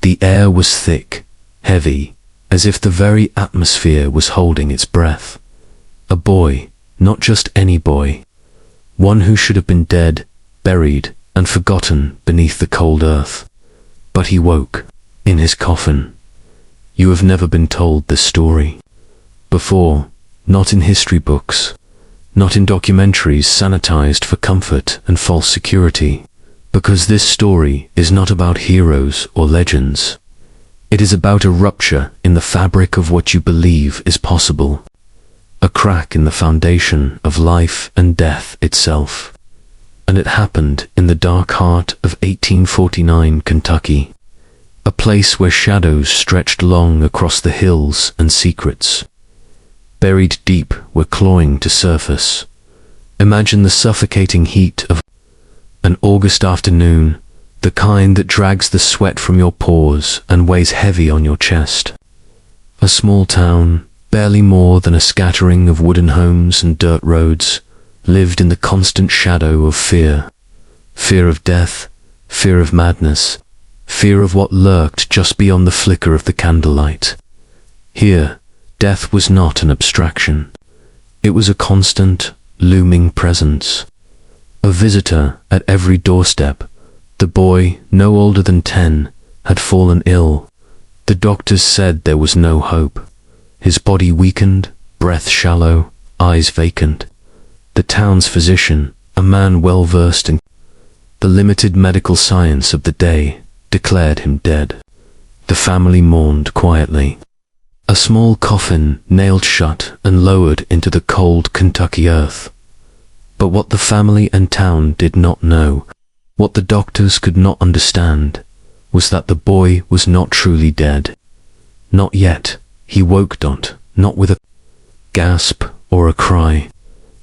The air was thick, heavy, as if the very atmosphere was holding its breath. A boy, not just any boy, one who should have been dead, buried, and forgotten beneath the cold earth. But he woke, in his coffin. You have never been told this story before, not in history books, not in documentaries sanitized for comfort and false security, because this story is not about heroes or legends. It is about a rupture in the fabric of what you believe is possible, a crack in the foundation of life and death itself. And it happened in the dark heart of 1849 Kentucky, a place where shadows stretched long across the hills and secrets, buried deep, were clawing to surface. Imagine the suffocating heat of an August afternoon, the kind that drags the sweat from your pores and weighs heavy on your chest. A small town, barely more than a scattering of wooden homes and dirt roads, lived in the constant shadow of fear. Fear of death, fear of madness, fear of what lurked just beyond the flicker of the candlelight. Here, death was not an abstraction. It was a constant, looming presence. A visitor at every doorstep. The boy, no older than 10, had fallen ill. The doctors said there was no hope. His body weakened, breath shallow, eyes vacant. The town's physician, a man well versed in the limited medical science of the day, declared him dead. The family mourned quietly. A small coffin nailed shut and lowered into the cold Kentucky earth. But what the family and town did not know, what the doctors could not understand, was that the boy was not truly dead. Not yet. He woke not with a gasp or a cry.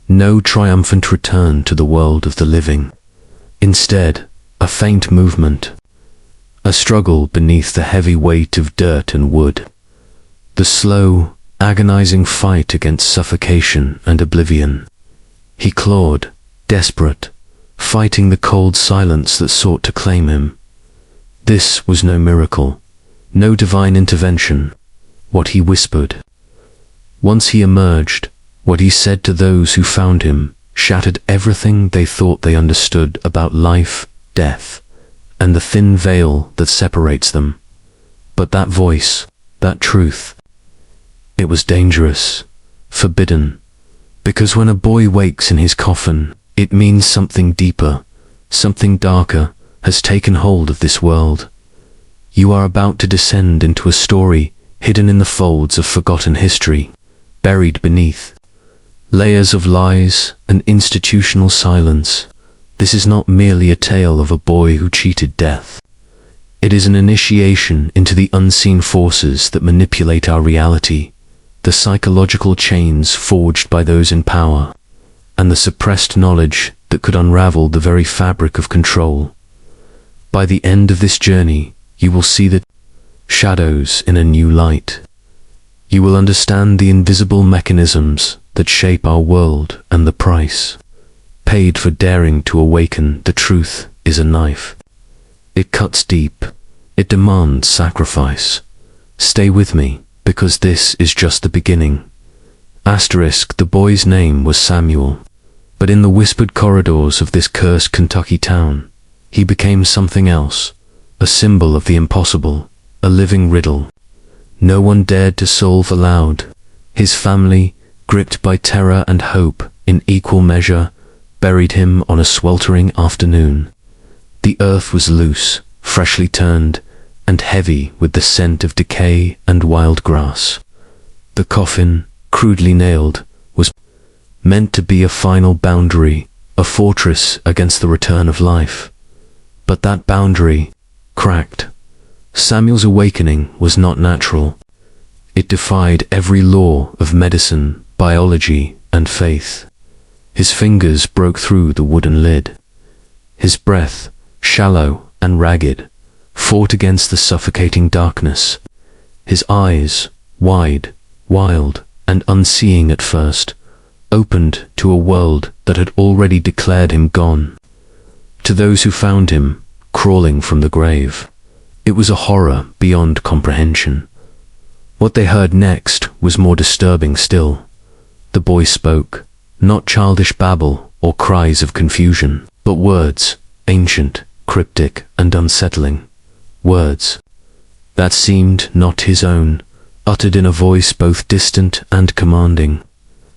No triumphant return to the world of the living. Instead, a faint movement, a struggle beneath the heavy weight of dirt and wood. The slow, agonizing fight against suffocation and oblivion. He clawed, desperate, fighting the cold silence that sought to claim him. This was no miracle, no divine intervention. What he whispered. Once he emerged, what he said to those who found him shattered everything they thought they understood about life, death, and the thin veil that separates them. But that voice, that truth, it was dangerous, forbidden, because when a boy wakes in his coffin, it means something deeper, something darker has taken hold of this world. You are about to descend into a story hidden in the folds of forgotten history, buried beneath layers of lies and institutional silence. This is not merely a tale of a boy who cheated death. It is an initiation into the unseen forces that manipulate our reality, the psychological chains forged by those in power, and the suppressed knowledge that could unravel the very fabric of control. By the end of this journey, you will see the shadows in a new light. You will understand the invisible mechanisms that shape our world, and the price paid for daring to awaken the truth is a knife. It cuts deep. It demands sacrifice. Stay with me, because this is just the beginning. The boy's name was Samuel, but in the whispered corridors of this cursed Kentucky town, he became something else, a symbol of the impossible, a living riddle. No one dared to solve aloud. His family, gripped by terror and hope in equal measure, buried him on a sweltering afternoon. The earth was loose, freshly turned, and heavy with the scent of decay and wild grass. The coffin, crudely nailed, was meant to be a final boundary, a fortress against the return of life. But that boundary cracked. Samuel's awakening was not natural. It defied every law of medicine, biology, and faith. His fingers broke through the wooden lid. His breath, shallow and ragged, fought against the suffocating darkness. His eyes, wide, wild, and unseeing at first, opened to a world that had already declared him gone. To those who found him, crawling from the grave, It was a horror beyond comprehension. What they heard next was more disturbing still. The boy spoke, not childish babble or cries of confusion, but words, ancient, cryptic, and unsettling. Words that seemed not his own, uttered in a voice both distant and commanding,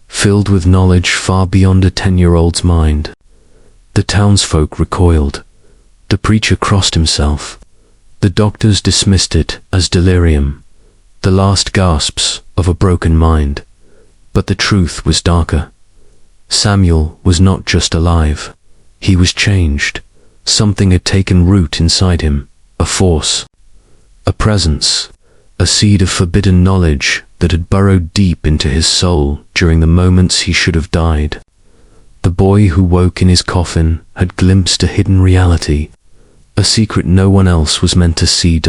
filled with knowledge far beyond a 10-year-old's mind. The townsfolk recoiled. The preacher crossed himself. The doctors dismissed it as delirium, the last gasps of a broken mind. But the truth was darker. Samuel was not just alive. He was changed. Something had taken root inside him, a force, a presence, a seed of forbidden knowledge that had burrowed deep into his soul during the moments he should have died. The boy who woke in his coffin had glimpsed a hidden reality, a secret no one else was meant to see.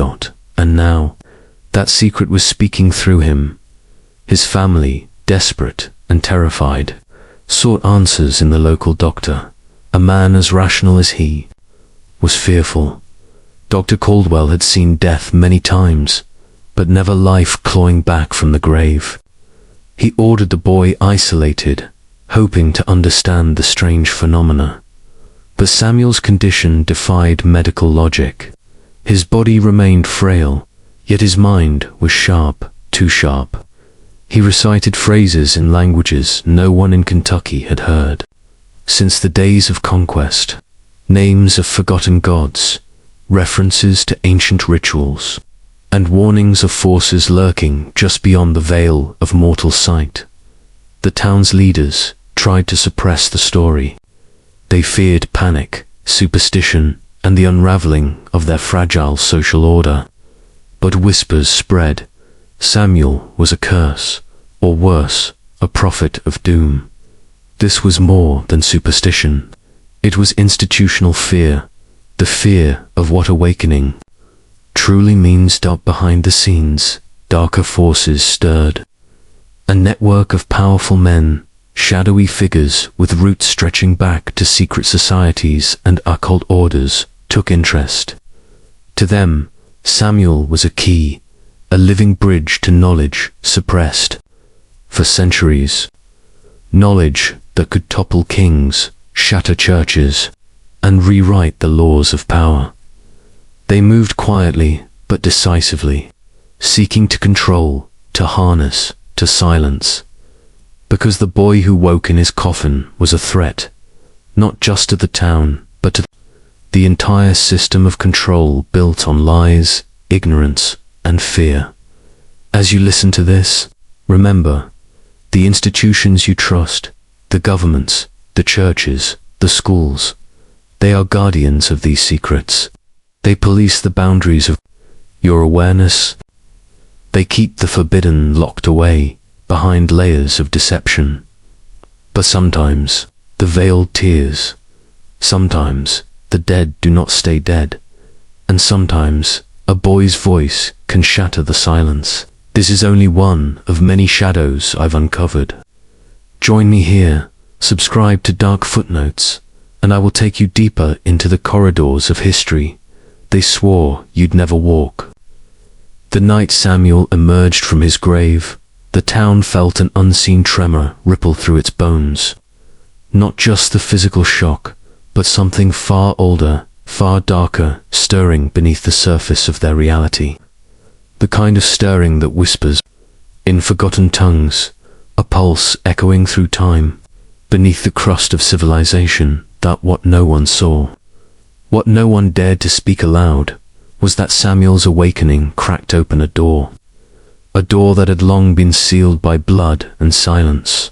And now, that secret was speaking through him. His family, desperate and terrified, sought answers in the local doctor. A man as rational as he was fearful. Dr. Caldwell had seen death many times, but never life clawing back from the grave. He ordered the boy isolated, hoping to understand the strange phenomena. But Samuel's condition defied medical logic. His body remained frail, yet his mind was sharp, too sharp. He recited phrases in languages no one in Kentucky had heard. Since the days of conquest, names of forgotten gods, references to ancient rituals, and warnings of forces lurking just beyond the veil of mortal sight. The town's leaders tried to suppress the story. They feared panic, superstition, and the unraveling of their fragile social order. But whispers spread. Samuel was a curse, or worse, a prophet of doom. This was more than superstition. It was institutional fear, the fear of what awakening truly means. Behind the scenes, darker forces stirred. A network of powerful men, shadowy figures with roots stretching back to secret societies and occult orders, took interest. To them, Samuel was a key, a living bridge to knowledge suppressed for centuries. Knowledge that could topple kings, shatter churches, and rewrite the laws of power. They moved quietly but decisively, seeking to control, to harness, to silence. Because the boy who woke in his coffin was a threat, not just to the town, but to the entire system of control built on lies, ignorance, and fear. As you listen to this, remember, the institutions you trust, the governments, the churches, the schools, they are guardians of these secrets. They police the boundaries of your awareness. They keep the forbidden locked away behind layers of deception. But sometimes the veiled tears, sometimes the dead do not stay dead, and sometimes a boy's voice can shatter the silence. This is only one of many shadows I've uncovered. Join me here, subscribe to Dark Footnotes, and I will take you deeper into the corridors of history they swore you'd never walk. The night Samuel emerged from his grave, the town felt an unseen tremor ripple through its bones. Not just the physical shock, but something far older, far darker, stirring beneath the surface of their reality. The kind of stirring that whispers in forgotten tongues, a pulse echoing through time, beneath the crust of civilization. That what no one saw, what no one dared to speak aloud, was that Samuel's awakening cracked open a door that had long been sealed by blood and silence.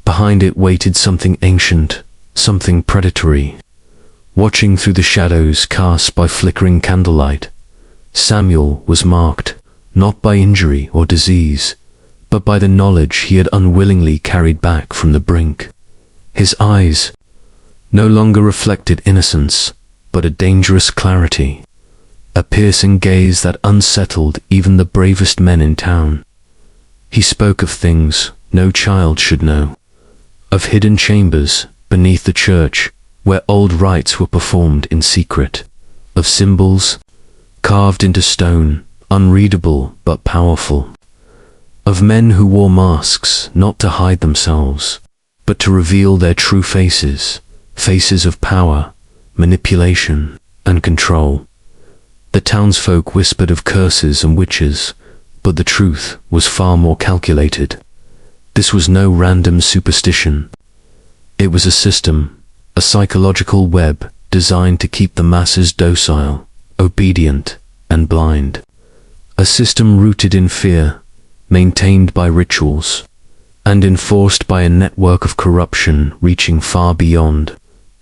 Behind it waited something ancient, something predatory. Watching through the shadows cast by flickering candlelight, Samuel was marked, not by injury or disease, but by the knowledge he had unwillingly carried back from the brink. His eyes no longer reflected innocence, but a dangerous clarity, a piercing gaze that unsettled even the bravest men in town. He spoke of things no child should know, of hidden chambers beneath the church where old rites were performed in secret, of symbols carved into stone, unreadable but powerful. Of men who wore masks not to hide themselves, but to reveal their true faces, faces of power, manipulation, and control. The townsfolk whispered of curses and witches, but the truth was far more calculated. This was no random superstition. It was a system, a psychological web designed to keep the masses docile, obedient, and blind. A system rooted in fear, maintained by rituals, and enforced by a network of corruption reaching far beyond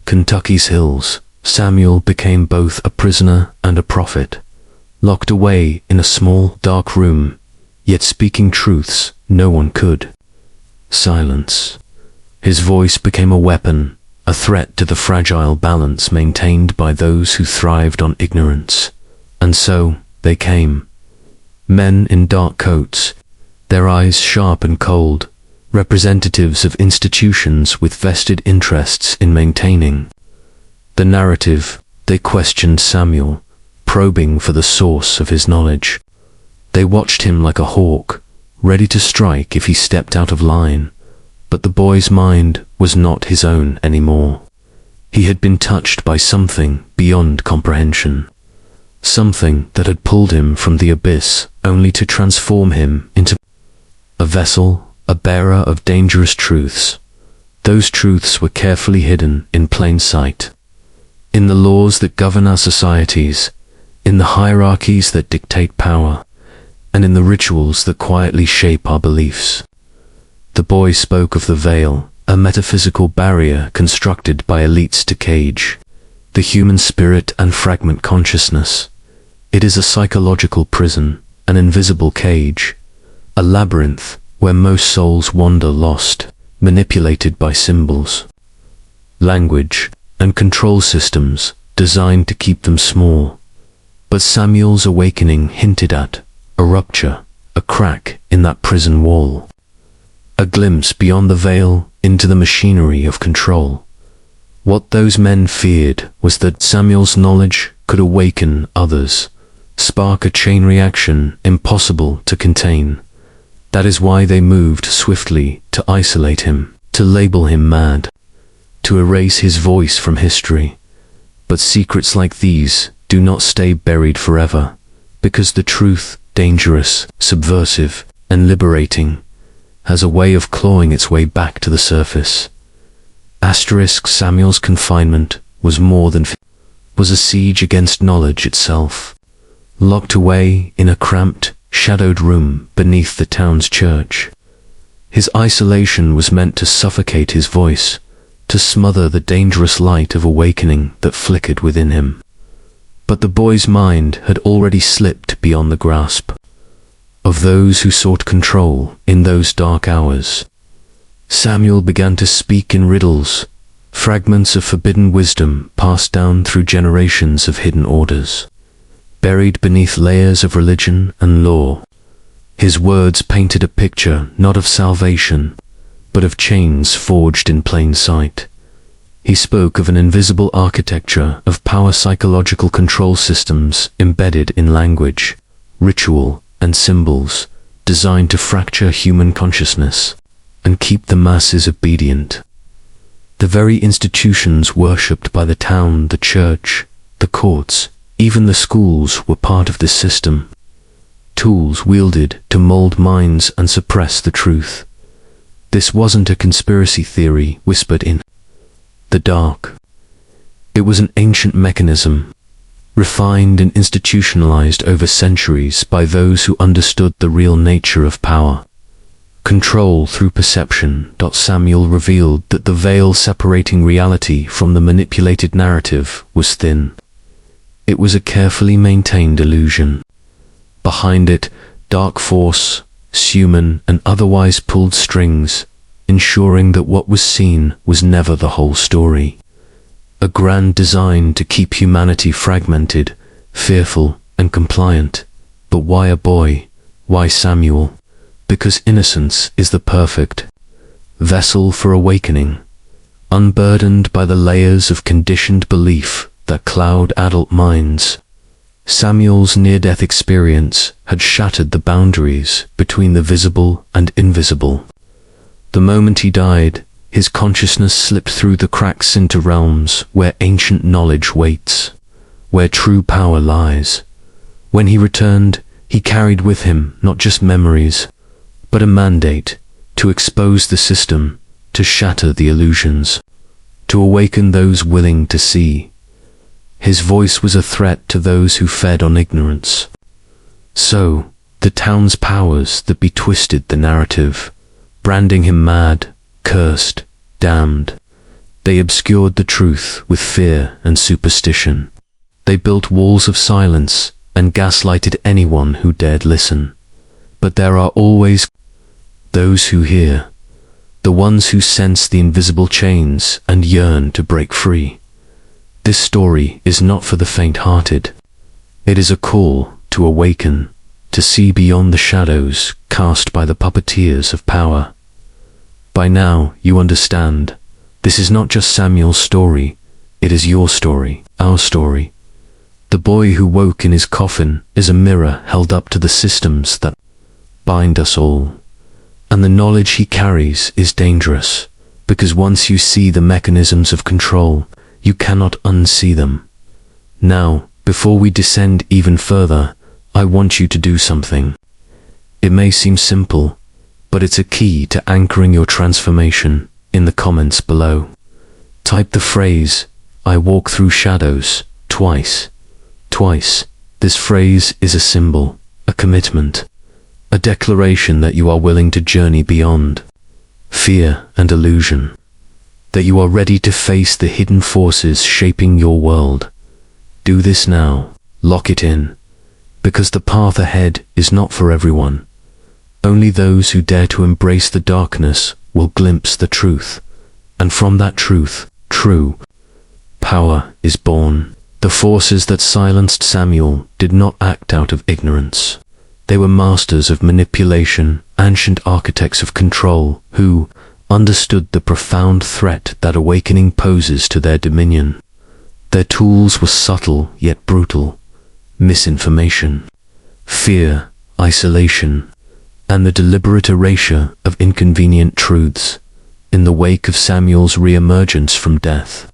Kentucky's hills. Samuel became both a prisoner and a prophet, locked away in a small, dark room, yet speaking truths no one could silence. His voice became a weapon, a threat to the fragile balance maintained by those who thrived on ignorance. And so they came. Men in dark coats, their eyes sharp and cold, representatives of institutions with vested interests in maintaining the narrative. They questioned Samuel, probing for the source of his knowledge. They watched him like a hawk, ready to strike if he stepped out of line. But the boy's mind was not his own anymore. He had been touched by something beyond comprehension. Something that had pulled him from the abyss only to transform him into a vessel, a bearer of dangerous truths. Those truths were carefully hidden in plain sight. In the laws that govern our societies, in the hierarchies that dictate power, and in the rituals that quietly shape our beliefs. The boy spoke of the veil, a metaphysical barrier constructed by elites to cage the human spirit and fragment consciousness. It is a psychological prison, an invisible cage, a labyrinth where most souls wander lost, manipulated by symbols, language, and control systems designed to keep them small. But Samuel's awakening hinted at a rupture, a crack in that prison wall. A glimpse beyond the veil into the machinery of control. What those men feared was that Samuel's knowledge could awaken others, spark a chain reaction impossible to contain. That is why they moved swiftly to isolate him, to label him mad, to erase his voice from history. But secrets like these do not stay buried forever, because the truth, dangerous, subversive, and liberating, has a way of clawing its way back to the surface. Samuel's confinement was more than was a siege against knowledge itself. Locked away in a cramped, shadowed room beneath the town's church. His isolation was meant to suffocate his voice, to smother the dangerous light of awakening that flickered within him. But the boy's mind had already slipped beyond the grasp of those who sought control in those dark hours. Samuel began to speak in riddles, fragments of forbidden wisdom passed down through generations of hidden orders, buried beneath layers of religion and law. His words painted a picture not of salvation, but of chains forged in plain sight. He spoke of an invisible architecture of power, psychological control systems embedded in language, ritual, and symbols, designed to fracture human consciousness and keep the masses obedient. The very institutions worshipped by the town, the church, the courts, even the schools were part of this system. Tools wielded to mold minds and suppress the truth. This wasn't a conspiracy theory whispered in the dark. It was an ancient mechanism, refined and institutionalized over centuries by those who understood the real nature of power. Control through perception. Samuel revealed that the veil separating reality from the manipulated narrative was thin. It was a carefully maintained illusion. Behind it, dark force, human and otherwise, pulled strings, ensuring that what was seen was never the whole story. A grand design to keep humanity fragmented, fearful and compliant. But why a boy? Why Samuel? Because innocence is the perfect vessel for awakening, unburdened by the layers of conditioned belief that cloud adult minds. Samuel's near-death experience had shattered the boundaries between the visible and invisible. The moment he died, his consciousness slipped through the cracks into realms where ancient knowledge waits, where true power lies. When he returned, he carried with him not just memories, but a mandate to expose the system, to shatter the illusions, to awaken those willing to see. His voice was a threat to those who fed on ignorance. So, the town's powers that betwisted the narrative, branding him mad, cursed, damned. They obscured the truth with fear and superstition. They built walls of silence and gaslighted anyone who dared listen. But there are always those who hear, the ones who sense the invisible chains and yearn to break free. This story is not for the faint-hearted. It is a call to awaken, to see beyond the shadows cast by the puppeteers of power. By now, you understand, this is not just Samuel's story, it is your story, our story. The boy who woke in his coffin is a mirror held up to the systems that bind us all. And the knowledge he carries is dangerous, because once you see the mechanisms of control, you cannot unsee them. Now, before we descend even further, I want you to do something. It may seem simple, but it's a key to anchoring your transformation in the comments below. Type the phrase, "I walk through shadows," twice. Twice. This phrase is a symbol, a commitment, a declaration that you are willing to journey beyond fear and illusion, that you are ready to face the hidden forces shaping your world. Do this now. Lock it in. Because the path ahead is not for everyone. Only those who dare to embrace the darkness will glimpse the truth. And from that truth, true power is born. The forces that silenced Samuel did not act out of ignorance. They were masters of manipulation, ancient architects of control, who understood the profound threat that awakening poses to their dominion. Their tools were subtle yet brutal: misinformation, fear, isolation, and the deliberate erasure of inconvenient truths. In the wake of Samuel's re-emergence from death,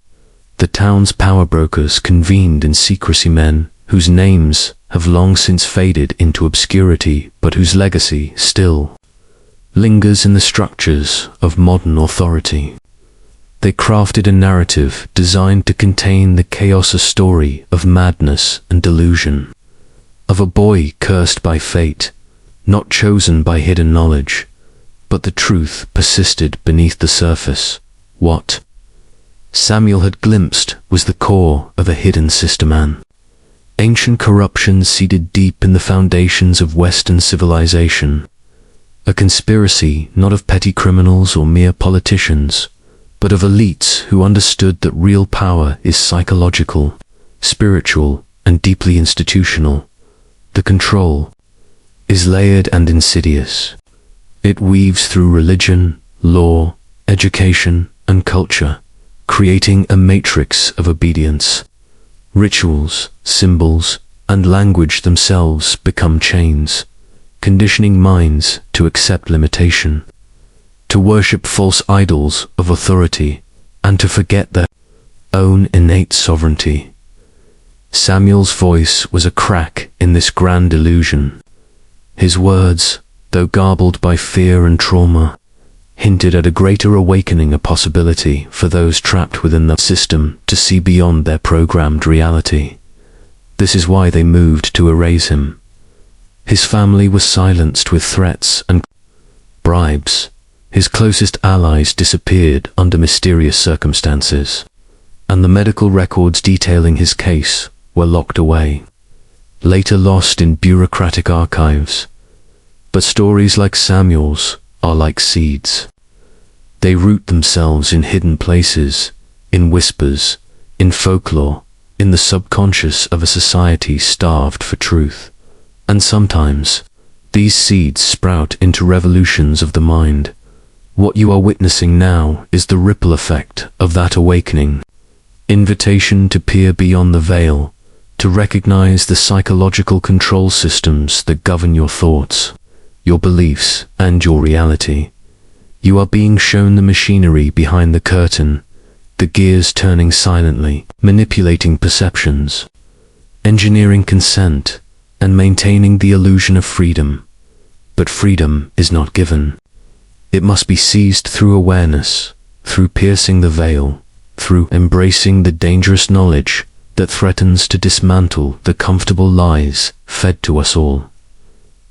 the town's power brokers convened in secrecy, men whose names have long since faded into obscurity, but whose legacy still lingers in the structures of modern authority. They crafted a narrative designed to contain the chaos, a story of madness and delusion, of a boy cursed by fate, not chosen by hidden knowledge, but the truth persisted beneath the surface. What Samuel had glimpsed was the core of a hidden system, ancient corruption seated deep in the foundations of Western civilization. A conspiracy not of petty criminals or mere politicians, but of elites who understood that real power is psychological, spiritual, and deeply institutional. The control is layered and insidious. It weaves through religion, law, education, and culture, creating a matrix of obedience. Rituals, symbols, and language themselves become chains, conditioning minds to accept limitation, to worship false idols of authority, and to forget their own innate sovereignty. Samuel's voice was a crack in this grand illusion. His words, though garbled by fear and trauma, hinted at a greater awakening, a possibility for those trapped within the system to see beyond their programmed reality. This is why they moved to erase him. His family was silenced with threats and bribes. His closest allies disappeared under mysterious circumstances, and the medical records detailing his case were locked away, later lost in bureaucratic archives. But stories like Samuel's are like seeds. They root themselves in hidden places, in whispers, in folklore, in the subconscious of a society starved for truth. And sometimes, these seeds sprout into revolutions of the mind. What you are witnessing now is the ripple effect of that awakening. Invitation to peer beyond the veil, to recognize the psychological control systems that govern your thoughts, your beliefs, and your reality. You are being shown the machinery behind the curtain, the gears turning silently, manipulating perceptions, engineering consent, and maintaining the illusion of freedom. But freedom is not given. It must be seized through awareness, through piercing the veil, through embracing the dangerous knowledge that threatens to dismantle the comfortable lies fed to us all.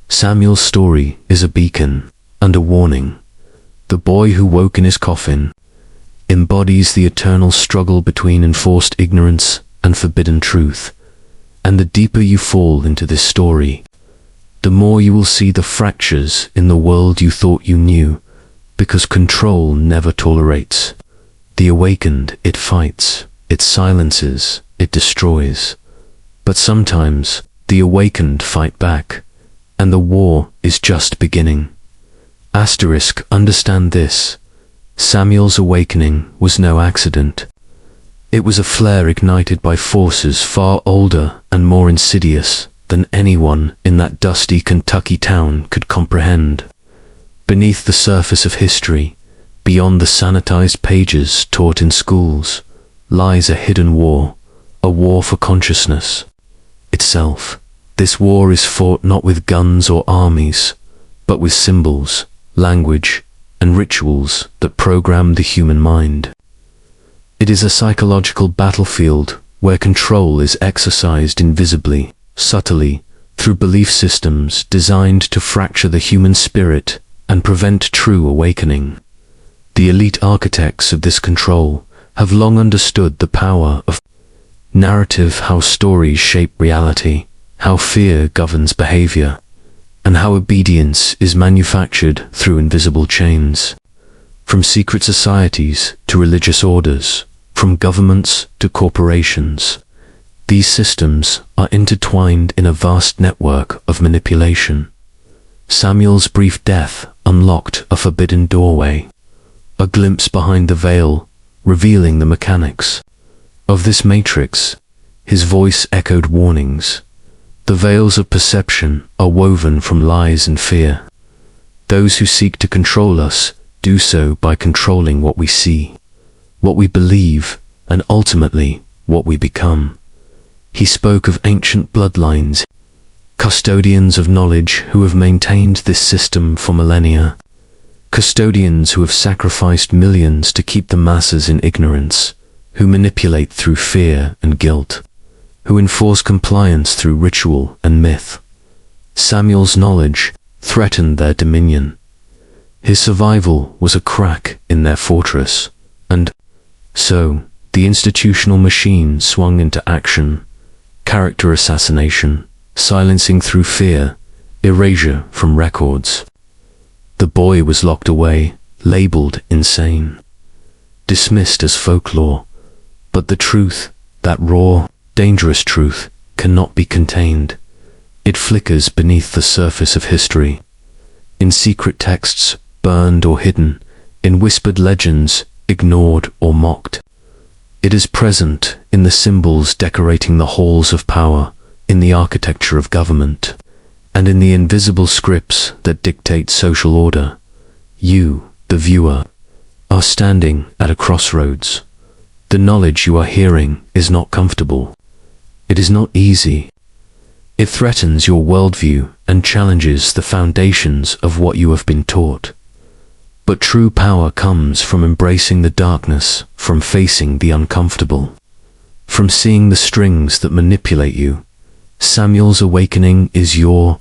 Samuel's story is a beacon and a warning. The boy who woke in his coffin embodies the eternal struggle between enforced ignorance and forbidden truth. And the deeper you fall into this story, the more you will see the fractures in the world you thought you knew, because control never tolerates. The awakened, it fights, it silences, it destroys. But sometimes the awakened fight back, and the war is just beginning. Understand this. Samuel's awakening was no accident. It was a flare ignited by forces far older and more insidious than anyone in that dusty Kentucky town could comprehend. Beneath the surface of history, beyond the sanitized pages taught in schools, lies a hidden war, a war for consciousness itself. This war is fought not with guns or armies, but with symbols, language, and rituals that program the human mind. It is a psychological battlefield where control is exercised invisibly, subtly, through belief systems designed to fracture the human spirit and prevent true awakening. The elite architects of this control have long understood the power of narrative, how stories shape reality, how fear governs behavior, and how obedience is manufactured through invisible chains. From secret societies to religious orders, from governments to corporations, these systems are intertwined in a vast network of manipulation. Samuel's brief death unlocked a forbidden doorway, a glimpse behind the veil, revealing the mechanics of this matrix. His voice echoed warnings. The veils of perception are woven from lies and fear. Those who seek to control us do so by controlling what we see, what we believe, and ultimately what we become. He spoke of ancient bloodlines, custodians of knowledge who have maintained this system for millennia, custodians who have sacrificed millions to keep the masses in ignorance, who manipulate through fear and guilt, who enforce compliance through ritual and myth. Samuel's knowledge threatened their dominion. His survival was a crack in their fortress, and so the institutional machine swung into action. Character assassination, silencing through fear, erasure from records. The boy was locked away, labeled insane, dismissed as folklore. But the truth, that raw, dangerous truth, cannot be contained. It flickers beneath the surface of history, in secret texts, burned or hidden, in whispered legends, ignored or mocked. It is present in the symbols decorating the halls of power, in the architecture of government, and in the invisible scripts that dictate social order. You, the viewer, are standing at a crossroads. The knowledge you are hearing is not comfortable. It is not easy. It threatens your worldview and challenges the foundations of what you have been taught. But true power comes from embracing the darkness, from facing the uncomfortable, from seeing the strings that manipulate you. Samuel's awakening is your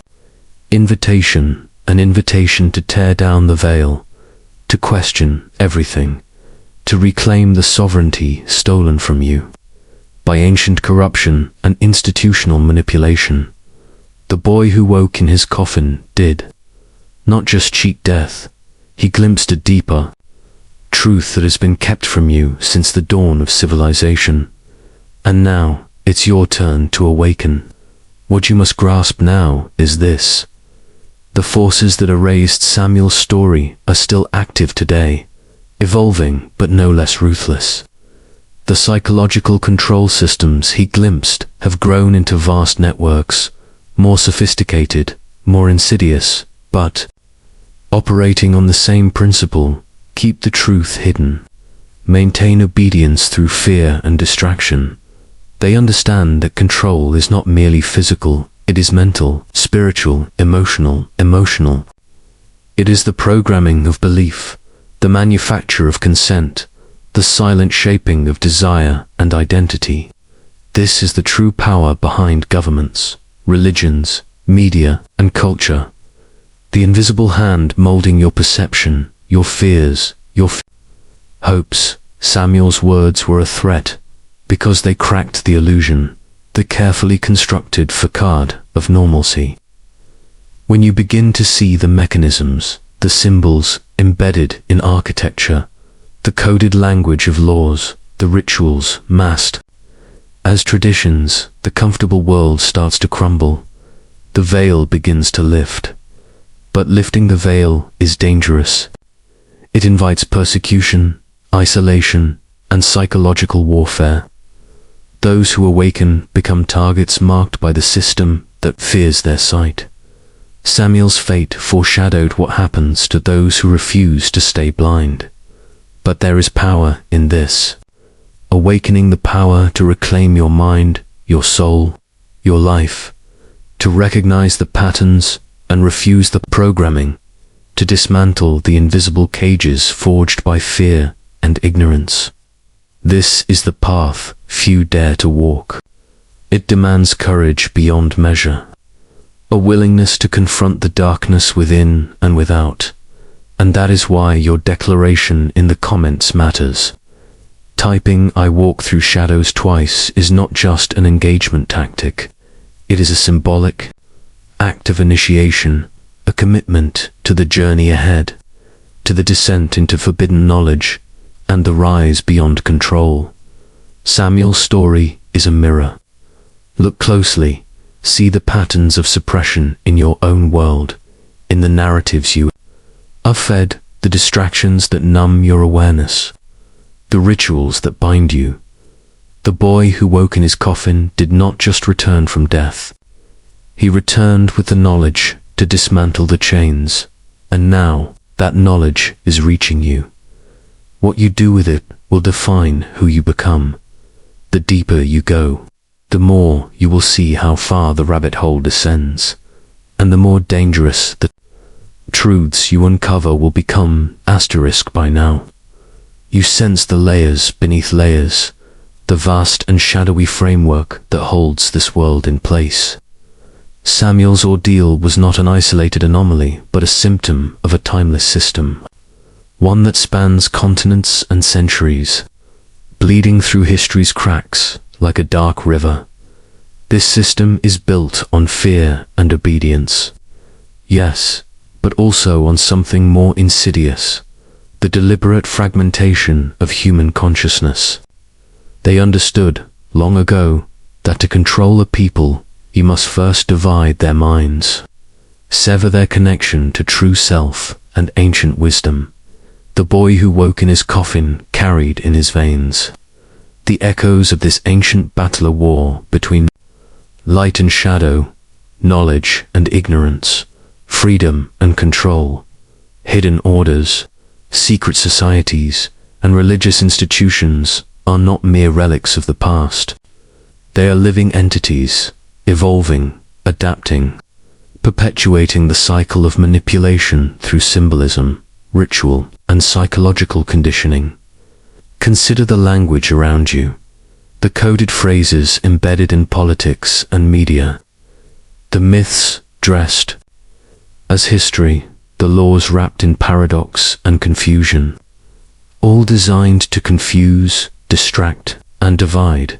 invitation, an invitation to tear down the veil, to question everything, to reclaim the sovereignty stolen from you by ancient corruption and institutional manipulation. The boy who woke in his coffin did not just cheat death, he glimpsed a deeper truth that has been kept from you since the dawn of civilization. And now it's your turn to awaken. What you must grasp now is this: the forces that erased Samuel's story are still active today, evolving but no less ruthless. The psychological control systems he glimpsed have grown into vast networks, more sophisticated, more insidious, but operating on the same principle: keep the truth hidden. Maintain obedience through fear and distraction. They understand that control is not merely physical, it is mental, spiritual, emotional. It is the programming of belief, the manufacture of consent, the silent shaping of desire and identity. This is the true power behind governments, religions, media, and culture. The invisible hand molding your perception, your fears, your hopes. Samuel's words were a threat, because they cracked the illusion, the carefully constructed facade of normalcy. When you begin to see the mechanisms, the symbols embedded in architecture, the coded language of laws, the rituals masked as traditions, the comfortable world starts to crumble. The veil begins to lift. But lifting the veil is dangerous. It invites persecution, isolation, and psychological warfare. Those who awaken become targets marked by the system that fears their sight. Samuel's fate foreshadowed what happens to those who refuse to stay blind. But there is power in this. Awakening the power to reclaim your mind, your soul, your life, to recognize the patterns and refuse the programming, to dismantle the invisible cages forged by fear and ignorance. This is the path few dare to walk. It demands courage beyond measure, a willingness to confront the darkness within and without, and that is why your declaration in the comments matters. Typing "I walk through shadows" twice is not just an engagement tactic. It is a symbolic act of initiation, a commitment to the journey ahead, to the descent into forbidden knowledge, and the rise beyond control. Samuel's story is a mirror. Look closely, see the patterns of suppression in your own world, in the narratives you are fed, the distractions that numb your awareness, the rituals that bind you. The boy who woke in his coffin did not just return from death. He returned with the knowledge to dismantle the chains, and now that knowledge is reaching you. What you do with it will define who you become. The deeper you go, the more you will see how far the rabbit hole descends, and the more dangerous the truths you uncover will become. Asterisk by now. You sense the layers beneath layers, the vast and shadowy framework that holds this world in place. Samuel's ordeal was not an isolated anomaly, but a symptom of a timeless system, one that spans continents and centuries, bleeding through history's cracks like a dark river. This system is built on fear and obedience. Yes, but also on something more insidious, the deliberate fragmentation of human consciousness. They understood, long ago, that to control a people, you must first divide their minds, sever their connection to true self and ancient wisdom. The boy who woke in his coffin carried in his veins the echoes of this ancient battle-war between light and shadow, knowledge and ignorance, freedom and control, hidden orders, secret societies, and religious institutions are not mere relics of the past. They are living entities, evolving, adapting, perpetuating the cycle of manipulation through symbolism, ritual, and psychological conditioning. Consider the language around you, the coded phrases embedded in politics and media, the myths dressed as history, the laws wrapped in paradox and confusion, all designed to confuse, distract, and divide.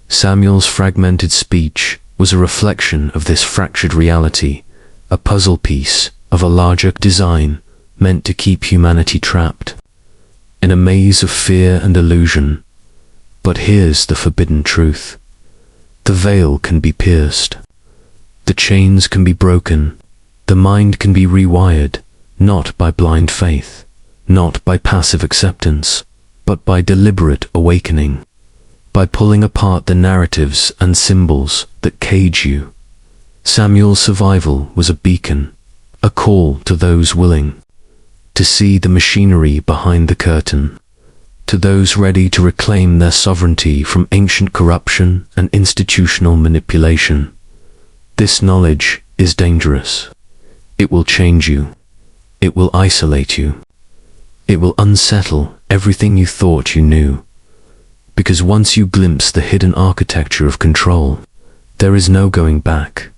Samuel's fragmented speech was a reflection of this fractured reality, a puzzle piece of a larger design meant to keep humanity trapped in a maze of fear and illusion. But here's the forbidden truth. The veil can be pierced. The chains can be broken. The mind can be rewired, not by blind faith, not by passive acceptance, but by deliberate awakening. by pulling apart the narratives and symbols that cage you. Samuel's survival was a beacon, a call to those willing to see the machinery behind the curtain, to those ready to reclaim their sovereignty from ancient corruption and institutional manipulation. This knowledge is dangerous. It will change you. It will isolate you. It will unsettle everything you thought you knew. Because once you glimpse the hidden architecture of control, there is no going back.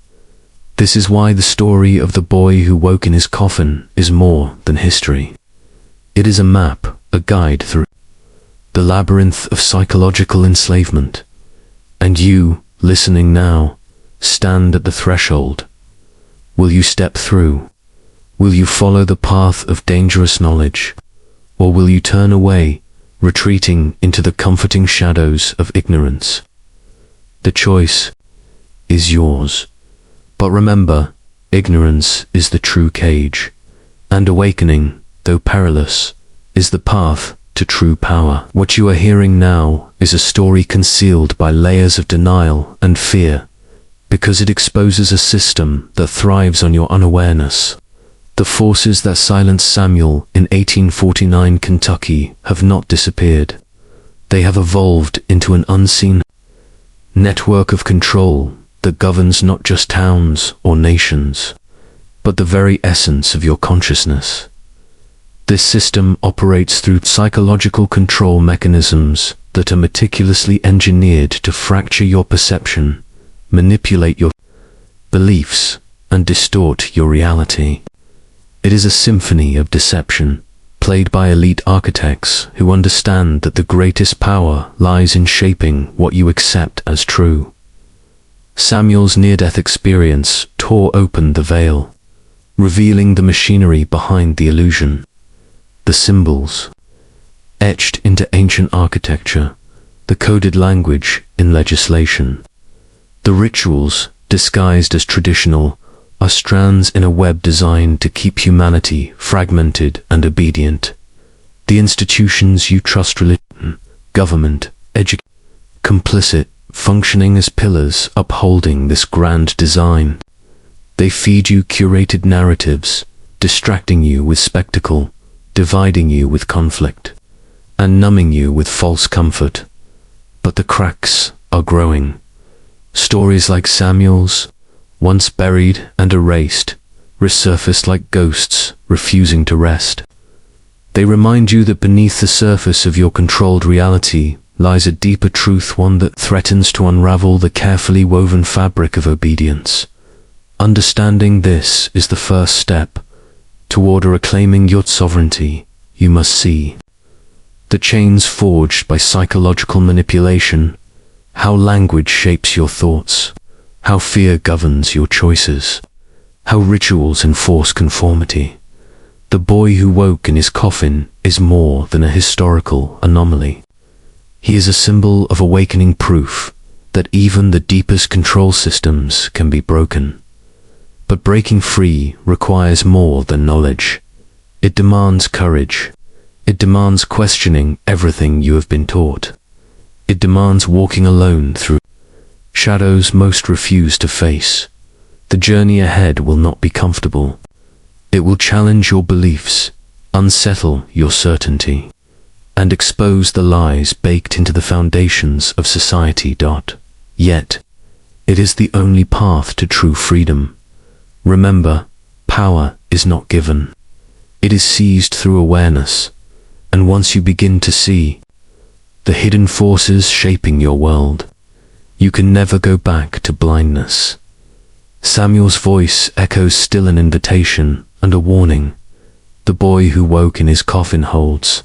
This is why the story of the boy who woke in his coffin is more than history. It is a map, a guide through the labyrinth of psychological enslavement. And you, listening now, stand at the threshold. Will you step through? Will you follow the path of dangerous knowledge? Or will you turn away, retreating into the comforting shadows of ignorance? The choice is yours. But remember, ignorance is the true cage, and awakening, though perilous, is the path to true power. What you are hearing now is a story concealed by layers of denial and fear, because it exposes a system that thrives on your unawareness. The forces that silenced Samuel in 1849 Kentucky have not disappeared. They have evolved into an unseen network of control that governs not just towns or nations, but the very essence of your consciousness. This system operates through psychological control mechanisms that are meticulously engineered to fracture your perception, manipulate your beliefs, and distort your reality. It is a symphony of deception, played by elite architects who understand that the greatest power lies in shaping what you accept as true. Samuel's near-death experience tore open the veil, revealing the machinery behind the illusion. The symbols, etched into ancient architecture, the coded language in legislation, the rituals disguised as traditional, are strands in a web designed to keep humanity fragmented and obedient. The institutions you trust, religion, government, education, complicit, functioning as pillars upholding this grand design. They feed you curated narratives, distracting you with spectacle, dividing you with conflict, and numbing you with false comfort. But the cracks are growing. Stories like Samuel's, once buried and erased, resurfaced like ghosts refusing to rest. They remind you that beneath the surface of your controlled reality lies a deeper truth, one that threatens to unravel the carefully woven fabric of obedience. Understanding this is the first step toward reclaiming your sovereignty. You must see the chains forged by psychological manipulation, how language shapes your thoughts, how fear governs your choices, how rituals enforce conformity. The boy who woke in his coffin is more than a historical anomaly. He is a symbol of awakening, proof that even the deepest control systems can be broken. But breaking free requires more than knowledge. It demands courage. It demands questioning everything you have been taught. It demands walking alone through shadows most refuse to face. The journey ahead will not be comfortable. It will challenge your beliefs, unsettle your certainty, and expose the lies baked into the foundations of society. Yet, it is the only path to true freedom. Remember, power is not given. It is seized through awareness, and once you begin to see the hidden forces shaping your world, you can never go back to blindness. Samuel's voice echoes still, an invitation and a warning. The boy who woke in his coffin holds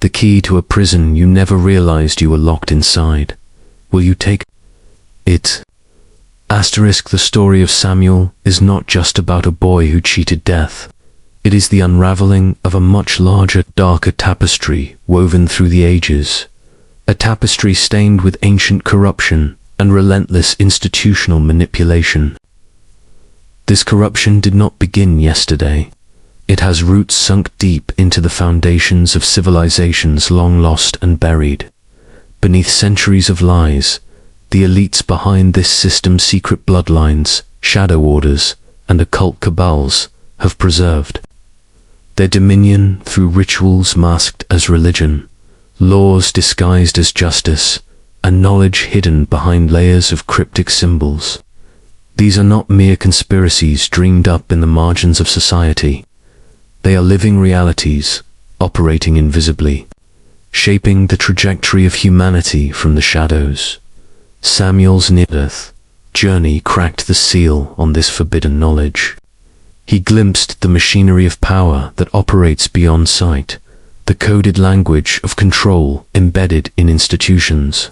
the key to a prison you never realized you were locked inside. Will you take it? The story of Samuel is not just about a boy who cheated death. It is the unraveling of a much larger, darker tapestry woven through the ages. A tapestry stained with ancient corruption and relentless institutional manipulation. This corruption did not begin yesterday. It has roots sunk deep into the foundations of civilizations long lost and buried. beneath centuries of lies, the elites behind this system's secret bloodlines, shadow orders, and occult cabals have preserved their dominion through rituals masked as religion, laws disguised as justice, and knowledge hidden behind layers of cryptic symbols. These are not mere conspiracies dreamed up in the margins of society. They are living realities, operating invisibly, shaping the trajectory of humanity from the shadows. Samuel's near-death journey cracked the seal on this forbidden knowledge. He glimpsed the machinery of power that operates beyond sight, the coded language of control embedded in institutions,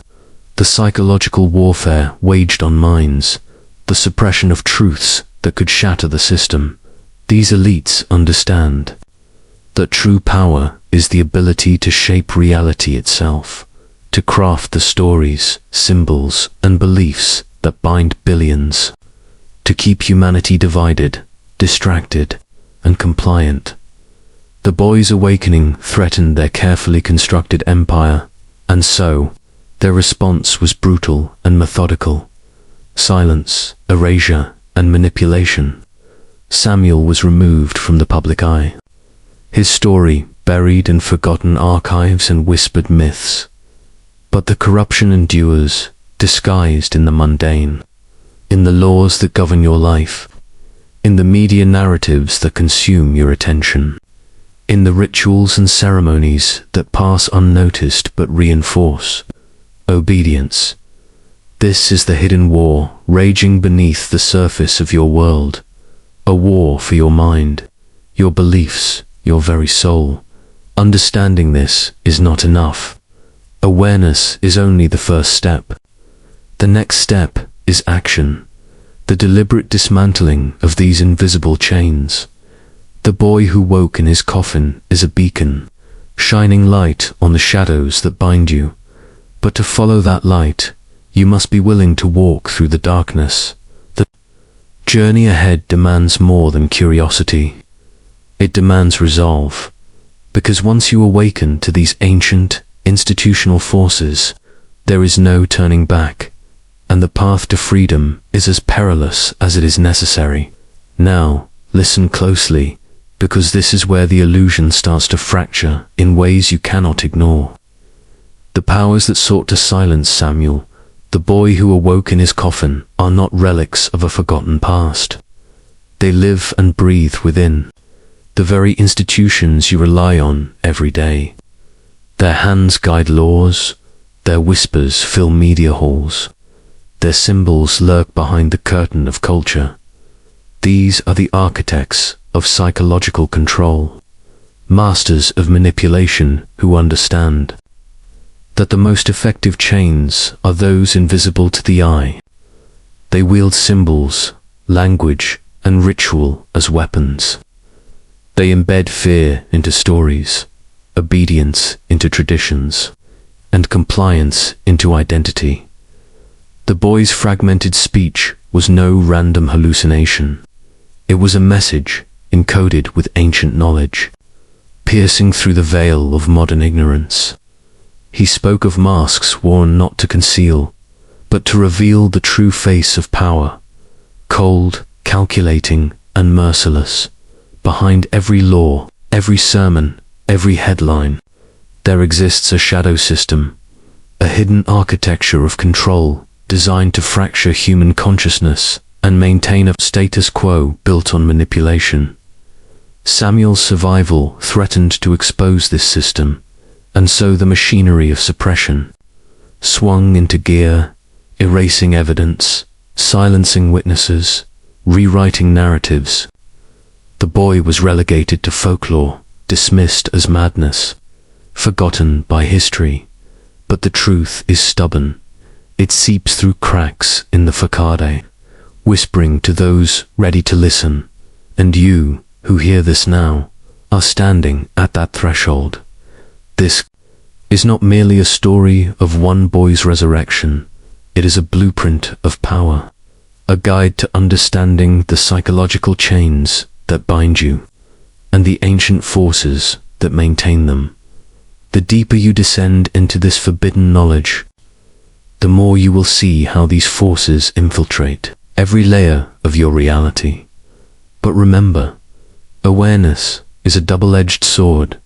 the psychological warfare waged on minds, the suppression of truths that could shatter the system. These elites understand that true power is the ability to shape reality itself, to craft the stories, symbols, and beliefs that bind billions, to keep humanity divided, distracted, and compliant. The boys' awakening threatened their carefully constructed empire, and so, their response was brutal and methodical. Silence, erasure, and manipulation. Samuel was removed from the public eye. His story buried in forgotten archives and whispered myths. But the corruption endures, disguised in the mundane, in the laws that govern your life, in the media narratives that consume your attention, in the rituals and ceremonies that pass unnoticed but reinforce obedience. This is the hidden war raging beneath the surface of your world, a war for your mind, your beliefs, your very soul. Understanding this is not enough. Awareness is only the first step. The next step is action, the deliberate dismantling of these invisible chains. The boy who woke in his coffin is a beacon, shining light on the shadows that bind you. But to follow that light, you must be willing to walk through the darkness. The journey ahead demands more than curiosity. It demands resolve, because once you awaken to these ancient, institutional forces, there is no turning back, and the path to freedom is as perilous as it is necessary. Now, listen closely, because this is where the illusion starts to fracture in ways you cannot ignore. The powers that sought to silence Samuel, the boy who awoke in his coffin, are not relics of a forgotten past. They live and breathe within the very institutions you rely on every day. Their hands guide laws, their whispers fill media halls, their symbols lurk behind the curtain of culture. These are the architects of psychological control, masters of manipulation who understand that the most effective chains are those invisible to the eye. They wield symbols, language, and ritual as weapons. They embed fear into stories, obedience into traditions, and compliance into identity. The boy's fragmented speech was no random hallucination. It was a message encoded with ancient knowledge, piercing through the veil of modern ignorance. He spoke of masks worn not to conceal, but to reveal the true face of power, cold, calculating, and merciless. Behind every law, every sermon, every headline, there exists a shadow system, a hidden architecture of control designed to fracture human consciousness and maintain a status quo built on manipulation. Samuel's survival threatened to expose this system, and so the machinery of suppression swung into gear, erasing evidence, silencing witnesses, rewriting narratives. The boy was relegated to folklore, dismissed as madness, forgotten by history. But the truth is stubborn. It seeps through cracks in the facade, whispering to those ready to listen. And you, who hear this now, are standing at that threshold. This is not merely a story of one boy's resurrection. It is a blueprint of power, a guide to understanding the psychological chains that bind you, and the ancient forces that maintain them. The deeper you descend into this forbidden knowledge, the more you will see how these forces infiltrate every layer of your reality. But remember, awareness is a double-edged sword.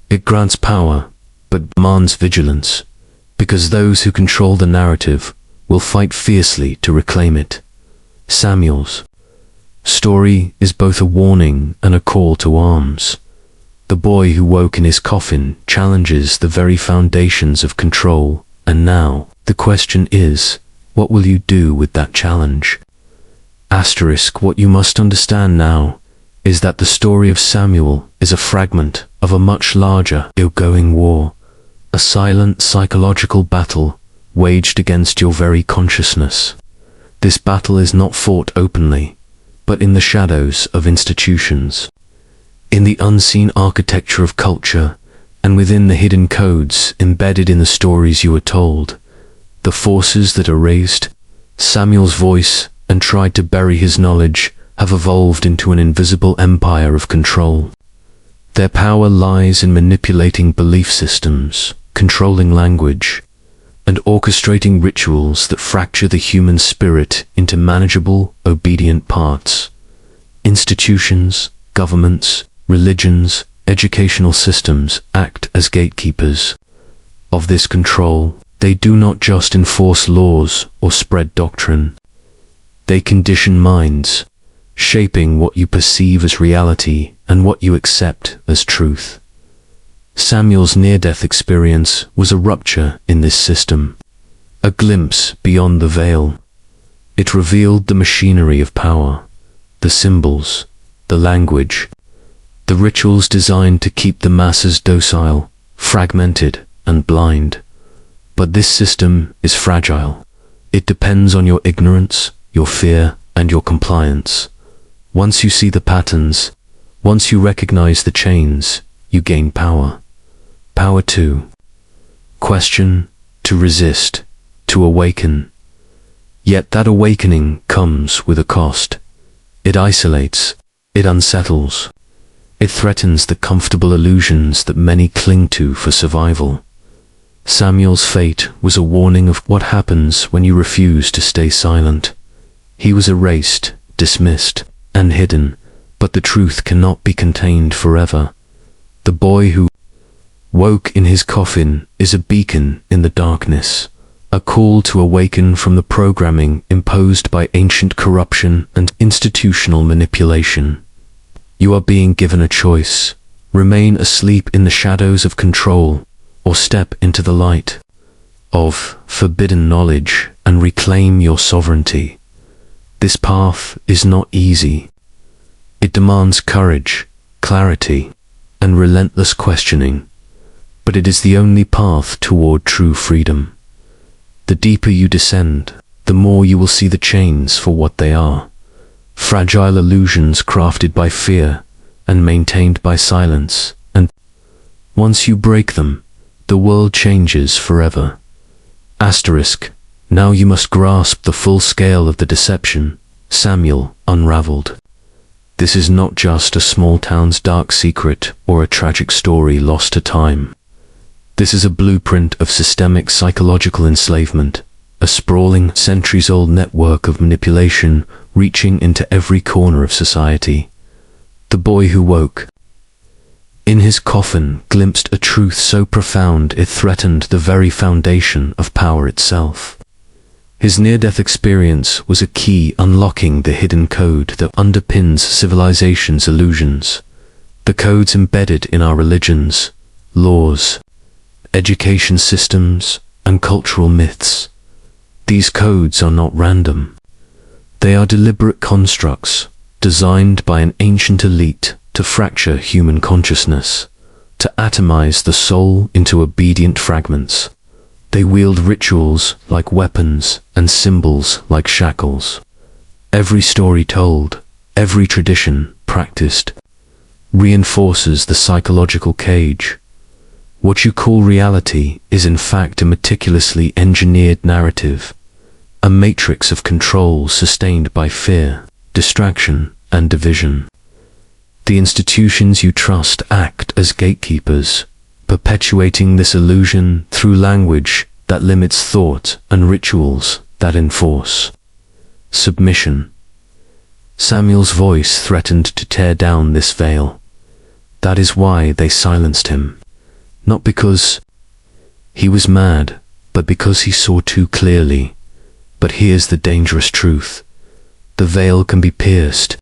It grants power, but demands vigilance, because those who control the narrative will fight fiercely to reclaim it. Samuel's story is both a warning and a call to arms. The boy who woke in his coffin challenges the very foundations of control, and now, the question is, what will you do with that challenge? What you must understand now is that the story of Samuel is a fragment of a much larger, ongoing war, a silent psychological battle waged against your very consciousness. This battle is not fought openly, but in the shadows of institutions, in the unseen architecture of culture, and within the hidden codes embedded in the stories you are told. The forces that erased Samuel's voice and tried to bury his knowledge have evolved into an invisible empire of control. Their power lies in manipulating belief systems, controlling language, and orchestrating rituals that fracture the human spirit into manageable, obedient parts. Institutions, governments, religions, educational systems act as gatekeepers of this control. They do not just enforce laws or spread doctrine. They condition minds, shaping what you perceive as reality and what you accept as truth. Samuel's near-death experience was a rupture in this system, a glimpse beyond the veil. It revealed the machinery of power, the symbols, the language, the rituals designed to keep the masses docile, fragmented, and blind. But this system is fragile. It depends on your ignorance, your fear, and your compliance. Once you see the patterns, once you recognize the chains, you gain power. Power to question, to resist, to awaken. Yet that awakening comes with a cost. It isolates, it unsettles. It threatens the comfortable illusions that many cling to for survival. Samuel's fate was a warning of what happens when you refuse to stay silent. He was erased, dismissed, and hidden, but the truth cannot be contained forever. The boy who woke in his coffin is a beacon in the darkness, a call to awaken from the programming imposed by ancient corruption and institutional manipulation. You are being given a choice: remain asleep in the shadows of control, or step into the light of forbidden knowledge and reclaim your sovereignty. This path is not easy. It demands courage, clarity, and relentless questioning, but it is the only path toward true freedom. The deeper you descend, the more you will see the chains for what they are: fragile illusions crafted by fear and maintained by silence, and once you break them, the world changes forever. Now you must grasp the full scale of the deception Samuel unraveled. This is not just a small town's dark secret or a tragic story lost to time. This is a blueprint of systemic psychological enslavement, a sprawling, centuries-old network of manipulation reaching into every corner of society. The boy who woke in his coffin glimpsed a truth so profound it threatened the very foundation of power itself. His near-death experience was a key unlocking the hidden code that underpins civilization's illusions, the codes embedded in our religions, laws, education systems, and cultural myths. These codes are not random. They are deliberate constructs designed by an ancient elite to fracture human consciousness, to atomize the soul into obedient fragments. They wield rituals like weapons and symbols like shackles. Every story told, every tradition practiced, reinforces the psychological cage. What you call reality is in fact a meticulously engineered narrative, a matrix of control sustained by fear, distraction, and division. The institutions you trust act as gatekeepers, perpetuating this illusion through language that limits thought and rituals that enforce submission. Samuel's voice threatened to tear down this veil. That is why they silenced him. Not because he was mad, but because he saw too clearly. But here's the dangerous truth. The veil can be pierced,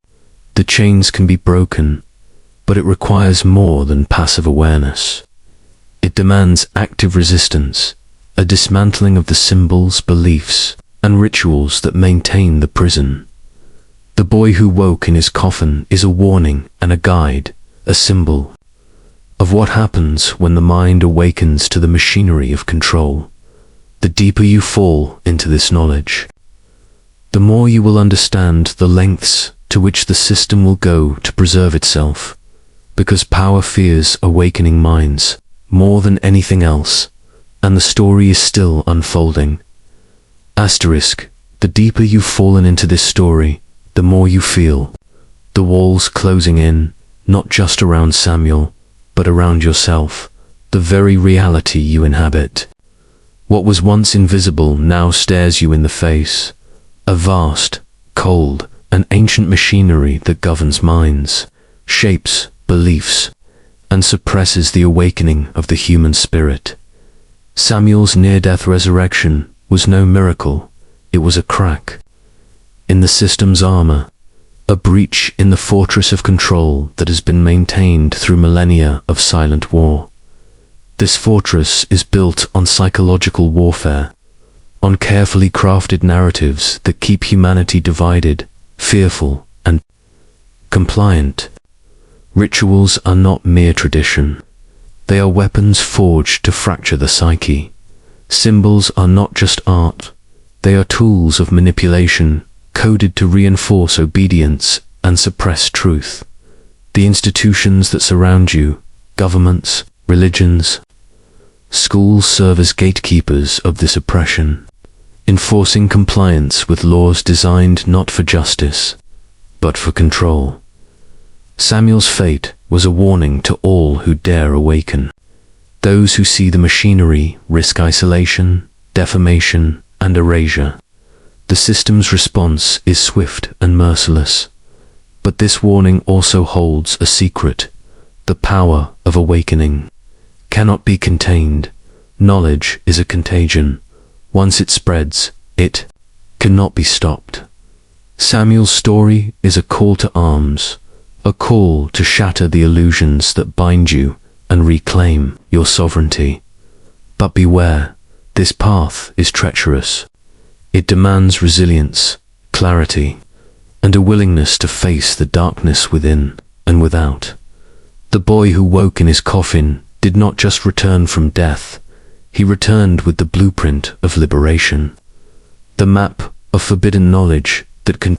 the chains can be broken, but it requires more than passive awareness. It demands active resistance, a dismantling of the symbols, beliefs, and rituals that maintain the prison. The boy who woke in his coffin is a warning and a guide, a symbol of what happens when the mind awakens to the machinery of control. The deeper you fall into this knowledge, the more you will understand the lengths to which the system will go to preserve itself, because power fears awakening minds more than anything else, and the story is still unfolding. Asterisk, the deeper you've fallen into this story, the more you feel the walls closing in, not just around Samuel, but around yourself, the very reality you inhabit. What was once invisible now stares you in the face, a vast, cold, and ancient machinery that governs minds, shapes beliefs, and suppresses the awakening of the human spirit. Samuel's near-death resurrection was no miracle, it was a crack in the system's armor, a breach in the fortress of control that has been maintained through millennia of silent war. This fortress is built on psychological warfare, on carefully crafted narratives that keep humanity divided, fearful, and compliant. Rituals are not mere tradition. They are weapons forged to fracture the psyche. Symbols are not just art. They are tools of manipulation, coded to reinforce obedience and suppress truth. The institutions that surround you, governments, religions, schools serve as gatekeepers of this oppression, enforcing compliance with laws designed not for justice, but for control. Samuel's fate was a warning to all who dare awaken. Those who see the machinery risk isolation, defamation, and erasure. The system's response is swift and merciless. But this warning also holds a secret. The power of awakening cannot be contained. Knowledge is a contagion. Once it spreads, it cannot be stopped. Samuel's story is a call to arms, a call to shatter the illusions that bind you and reclaim your sovereignty. But beware, this path is treacherous. It demands resilience, clarity, and a willingness to face the darkness within and without. The boy who woke in his coffin did not just return from death, he returned with the blueprint of liberation, the map of forbidden knowledge that can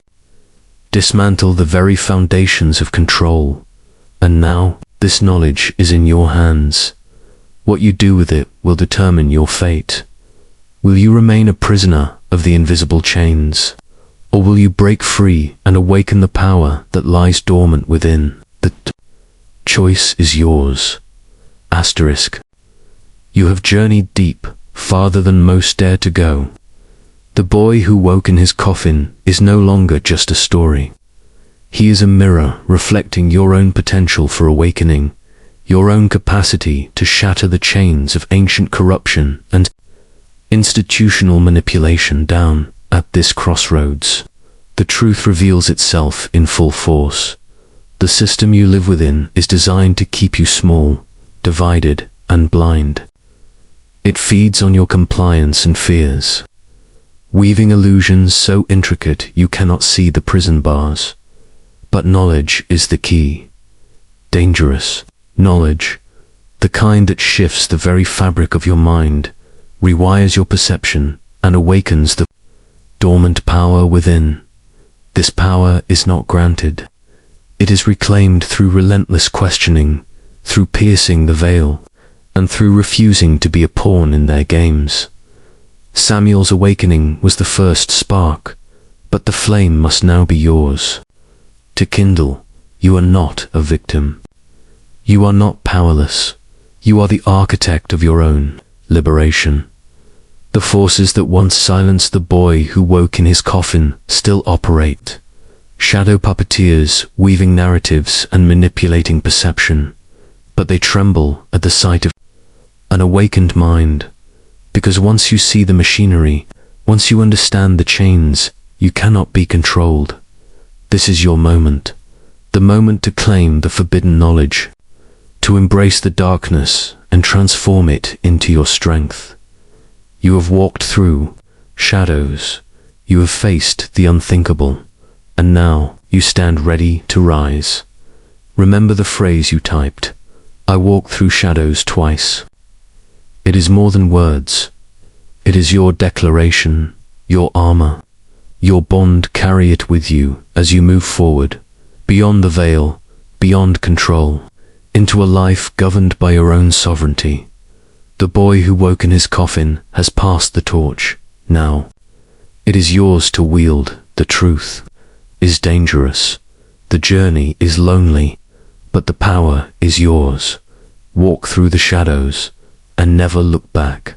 dismantle the very foundations of control. And now, this knowledge is in your hands. What you do with it will determine your fate. Will you remain a prisoner of the invisible chains, or will you break free and awaken the power that lies dormant within? The choice is yours. Asterisk. You have journeyed deep, farther than most dare to go. The boy who woke in his coffin is no longer just a story. He is a mirror reflecting your own potential for awakening, your own capacity to shatter the chains of ancient corruption and institutional manipulation. Down at this crossroads, the truth reveals itself in full force. The system you live within is designed to keep you small, divided, and blind. It feeds on your compliance and fears, weaving illusions so intricate you cannot see the prison bars. But knowledge is the key. Dangerous knowledge, the kind that shifts the very fabric of your mind, rewires your perception, and awakens the dormant power within. This power is not granted. It is reclaimed through relentless questioning, through piercing the veil, and through refusing to be a pawn in their games. Samuel's awakening was the first spark, but the flame must now be yours. To kindle, you are not a victim. You are not powerless. You are the architect of your own liberation. The forces that once silenced the boy who woke in his coffin still operate. Shadow puppeteers weaving narratives and manipulating perception, but they tremble at the sight of an awakened mind, because once you see the machinery, once you understand the chains, you cannot be controlled. This is your moment, the moment to claim the forbidden knowledge, to embrace the darkness and transform it into your strength. You have walked through shadows, you have faced the unthinkable, and now you stand ready to rise. Remember the phrase you typed, I walk through shadows twice. It is more than words. It is your declaration, your armor, your bond. Carry it with you as you move forward, beyond the veil, beyond control, into a life governed by your own sovereignty. The boy who woke in his coffin has passed the torch. Now, it is yours to wield. The truth is dangerous. The journey is lonely, but the power is yours. Walk through the shadows and never look back.